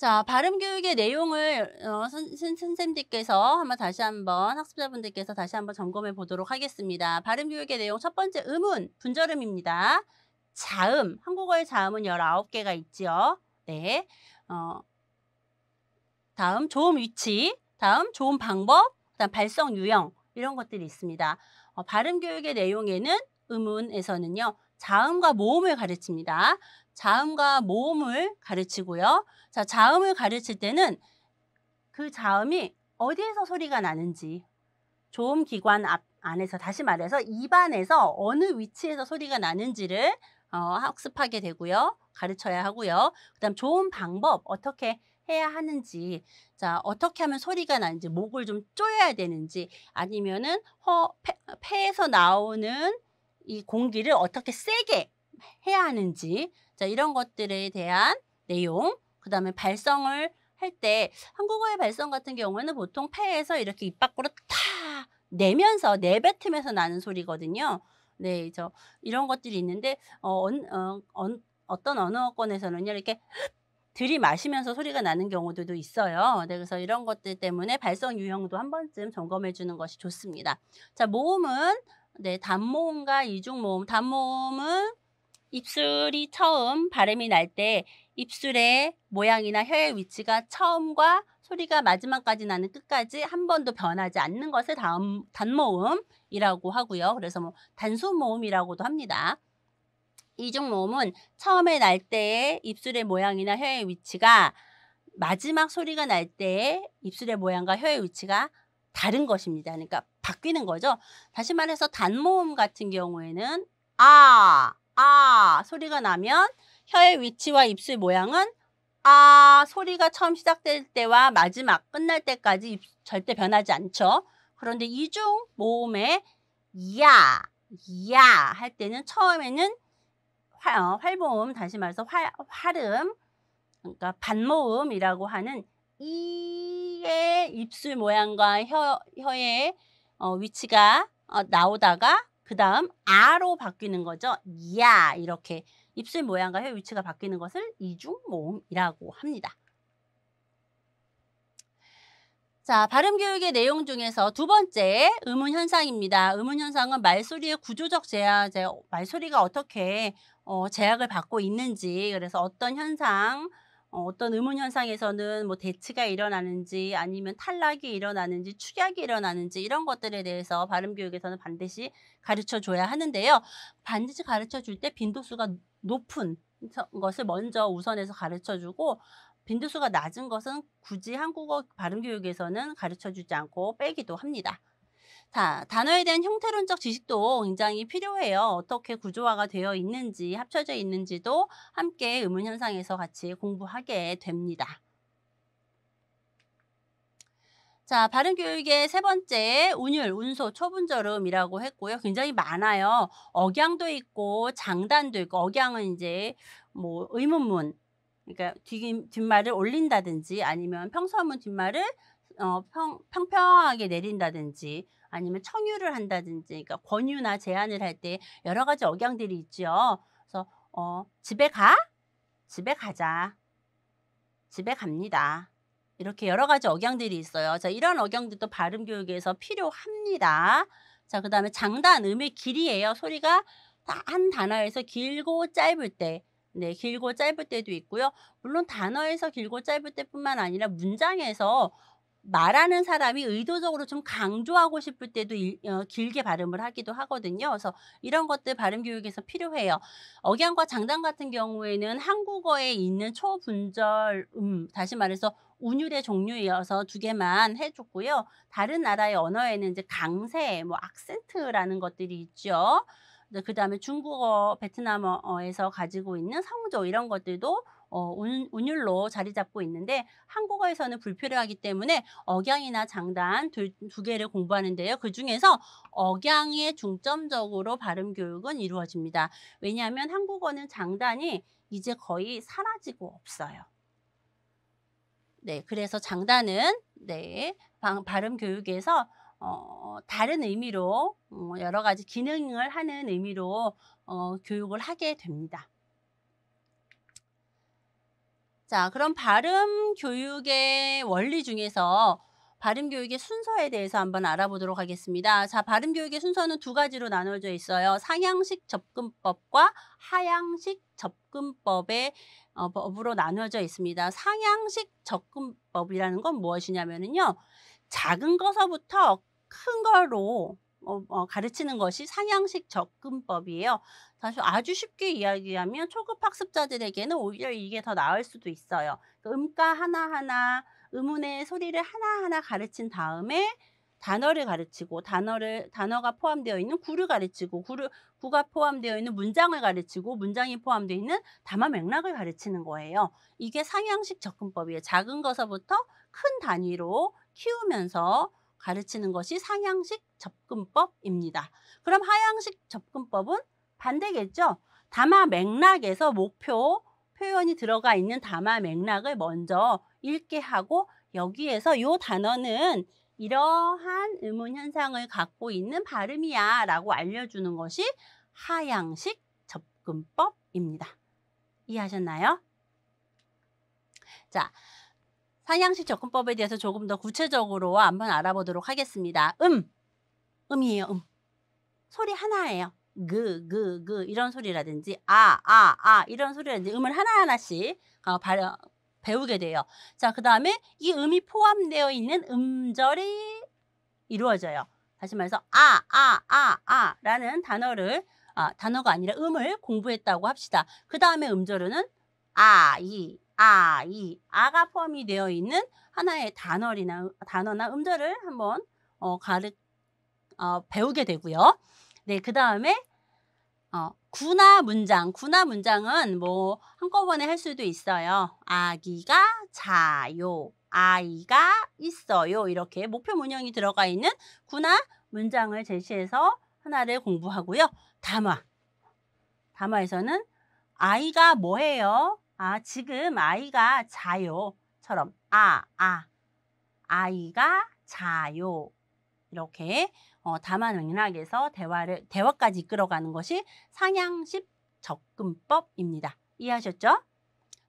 A: 자, 발음 교육의 내용을 선생님들께서 다시 한번 학습자분들께서 다시 한번 점검해 보도록 하겠습니다. 발음 교육의 내용 첫 번째 음은 분절음입니다. 자음, 한국어의 자음은 19개가 있지요. 네. 다음 조음 위치, 다음 조음 방법, 그다음 발성 유형 이런 것들이 있습니다. 발음 교육의 내용에는 음운에서는요. 자음과 모음을 가르칩니다. 자음과 모음을 가르치고요. 자, 자음을 가르칠 때는 그 자음이 어디에서 소리가 나는지 조음 기관 안에서 다시 말해서 입안에서 어느 위치에서 소리가 나는지를 학습하게 되고요. 가르쳐야 하고요. 그다음 조음 방법 어떻게 해야 하는지, 자 어떻게 하면 소리가 나는지, 목을 좀 조여야 되는지, 아니면은 폐에서 나오는 이 공기를 어떻게 세게 해야 하는지, 자 이런 것들에 대한 내용. 그다음에 발성을 할 때 한국어의 발성 같은 경우에는 보통 폐에서 이렇게 입 밖으로 탁 내면서 내뱉으면서 나는 소리거든요. 네, 이런 것들이 있는데 어떤 언어권에서는요 이렇게 들이마시면서 소리가 나는 경우들도 있어요. 네, 그래서 이런 것들 때문에 발성 유형도 한 번쯤 점검해 주는 것이 좋습니다. 자, 모음은 네, 단모음과 이중모음. 단모음은 입술이 처음 발음이 날 때 입술의 모양이나 혀의 위치가 처음과 소리가 마지막까지 나는 끝까지 한 번도 변하지 않는 것을 단모음이라고 하고요. 그래서 뭐 단수모음이라고도 합니다. 이중모음은 처음에 날 때의 입술의 모양이나 혀의 위치가 마지막 소리가 날 때의 입술의 모양과 혀의 위치가 다른 것입니다. 그러니까 바뀌는 거죠. 다시 말해서 단모음 같은 경우에는 소리가 나면 혀의 위치와 입술 모양은 소리가 처음 시작될 때와 마지막 끝날 때까지 절대 변하지 않죠. 그런데 이중 모음의 야 할 때는 처음에는 활모음, 다시 말해서 활음, 그러니까 반모음이라고 하는 이의 입술 모양과 혀의 위치가 나오다가 그 다음 아로 바뀌는 거죠. 야 이렇게 입술 모양과 혀 위치가 바뀌는 것을 이중모음이라고 합니다. 자, 발음 교육의 내용 중에서 두 번째 음운 현상입니다. 음운 현상은 말소리의 구조적 제약, 말소리가 어떻게 제약을 받고 있는지, 그래서 어떤 현상, 어떤 음운 현상에서는 뭐 대치가 일어나는지 아니면 탈락이 일어나는지 축약이 일어나는지 이런 것들에 대해서 발음 교육에서는 반드시 가르쳐 줘야 하는데요. 반드시 가르쳐 줄 때 빈도수가 높은 것을 먼저 우선해서 가르쳐 주고, 빈도수가 낮은 것은 굳이 한국어 발음 교육에서는 가르쳐 주지 않고 빼기도 합니다. 자, 단어에 대한 형태론적 지식도 굉장히 필요해요. 어떻게 구조화가 되어 있는지, 합쳐져 있는지도 함께 음운 현상에서 같이 공부하게 됩니다. 자, 발음 교육의 세 번째 운율, 운소, 초분절음이라고 했고요. 굉장히 많아요. 억양도 있고 장단도 있고, 억양은 이제 뭐 의문문, 그러니까 뒷말을 올린다든지 아니면 평서문 뒷말을 평평하게 내린다든지 아니면 청유를 한다든지, 그러니까 권유나 제안을 할 때 여러 가지 억양들이 있죠. 그래서 집에 가? 집에 가자. 집에 갑니다. 이렇게 여러 가지 억양들이 있어요. 자, 이런 억양들도 발음 교육에서 필요합니다. 자, 그다음에 장단, 음의 길이에요. 소리가 한 단어에서 길고 짧을 때, 네, 길고 짧을 때도 있고요. 물론 단어에서 길고 짧을 때뿐만 아니라 문장에서 말하는 사람이 의도적으로 좀 강조하고 싶을 때도 길게 발음을 하기도 하거든요. 그래서 이런 것들 발음 교육에서 필요해요. 억양과 장단 같은 경우에는 한국어에 있는 초분절 다시 말해서 운율의 종류이어서 두 개만 해줬고요. 다른 나라의 언어에는 이제 강세, 뭐 악센트라는 것들이 있죠. 그 다음에 중국어, 베트남어에서 가지고 있는 성조 이런 것들도 운율로 자리 잡고 있는데, 한국어에서는 불필요하기 때문에 억양이나 장단 두 개를 공부하는데요. 그중에서 억양에 중점적으로 발음 교육은 이루어집니다. 왜냐하면 한국어는 장단이 이제 거의 사라지고 없어요. 네, 그래서 장단은 네, 발음 교육에서 다른 의미로 여러 가지 기능을 하는 의미로 교육을 하게 됩니다. 자, 그럼 발음 교육의 원리 중에서 발음 교육의 순서에 대해서 한번 알아보도록 하겠습니다. 자, 발음 교육의 순서는 두 가지로 나눠져 있어요. 상향식 접근법과 하향식 접근법의 법으로 나눠져 있습니다. 상향식 접근법이라는 건 무엇이냐면요. 작은 거서부터 큰 거로 가르치는 것이 상향식 접근법이에요. 사실 아주 쉽게 이야기하면 초급 학습자들에게는 오히려 이게 더 나을 수도 있어요. 음가 하나하나, 음운의 소리를 하나하나 가르친 다음에 단어를 가르치고, 단어가 포함되어 있는 구를 가르치고, 구가 포함되어 있는 문장을 가르치고, 문장이 포함되어 있는 담화 맥락을 가르치는 거예요. 이게 상향식 접근법이에요. 작은 것서부터 큰 단위로 키우면서 가르치는 것이 상향식 접근법입니다. 그럼 하향식 접근법은 반대겠죠? 담화 맥락에서 목표, 표현이 들어가 있는 담화 맥락을 먼저 읽게 하고 여기에서 이 단어는 이러한 의문 현상을 갖고 있는 발음이야 라고 알려주는 것이 하향식 접근법입니다. 이해하셨나요? 자, 상향식 접근법에 대해서 조금 더 구체적으로 한번 알아보도록 하겠습니다. 음이에요. 소리 하나예요. 이런 소리라든지 이런 소리라든지 음을 하나하나씩 배우게 돼요. 자, 그 다음에 이 음이 포함되어 있는 음절이 이루어져요. 다시 말해서 라는 단어가 아니라 음을 공부했다고 합시다. 그 다음에 음절은 아가 포함이 되어 있는 하나의 단어나 음절을 한번 배우게 되고요. 네, 그 다음에 구나 문장은 뭐 한꺼번에 할 수도 있어요. 아기가 자요, 아이가 있어요. 이렇게 목표 문형이 들어가 있는 구나 문장을 제시해서 하나를 공부하고요. 담화에서는 아이가 뭐해요? 지금 아이가 자요처럼 아이가 자요. 이렇게 담화 맥락에서 대화까지 이끌어가는 것이 상향식 접근법입니다. 이해하셨죠?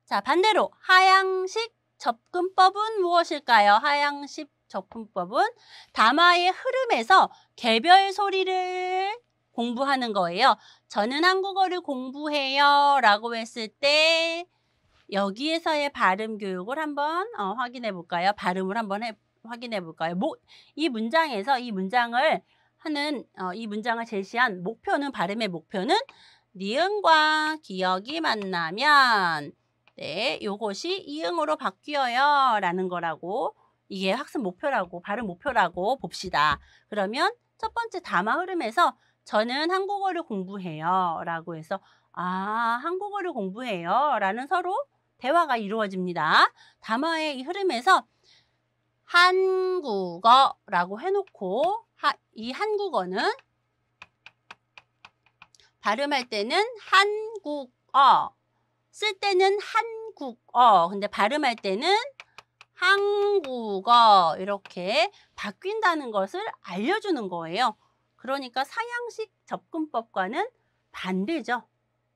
A: 자, 반대로 하향식 접근법은 무엇일까요? 하향식 접근법은 담화의 흐름에서 개별 소리를 공부하는 거예요. 저는 한국어를 공부해요 라고 했을 때 여기에서의 발음 교육을 한번 확인해 볼까요? 발음을 한번 확인해 볼까요? 이 문장에서 이 문장을 제시한 발음의 목표는 니은과 기억이 만나면 요것이 이응으로 바뀌어요 라는 거라고, 이게 학습 목표라고, 발음 목표라고 봅시다. 그러면 첫 번째 담화 흐름에서 저는 한국어를 공부해요 라고 해서 한국어를 공부해요 라는 서로 대화가 이루어집니다. 담화의 이 흐름에서 한국어라고 해놓고 이 한국어는 발음할 때는 한국어, 쓸 때는 한국어, 근데 발음할 때는 한국어 이렇게 바뀐다는 것을 알려주는 거예요. 그러니까 상향식 접근법과는 반대죠.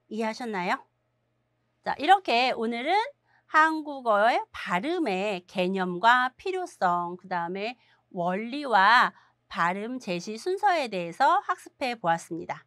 A: 이해하셨나요? 자, 이렇게 오늘은 한국어의 발음의 개념과 필요성, 그 다음에 원리와 발음 제시 순서에 대해서 학습해 보았습니다.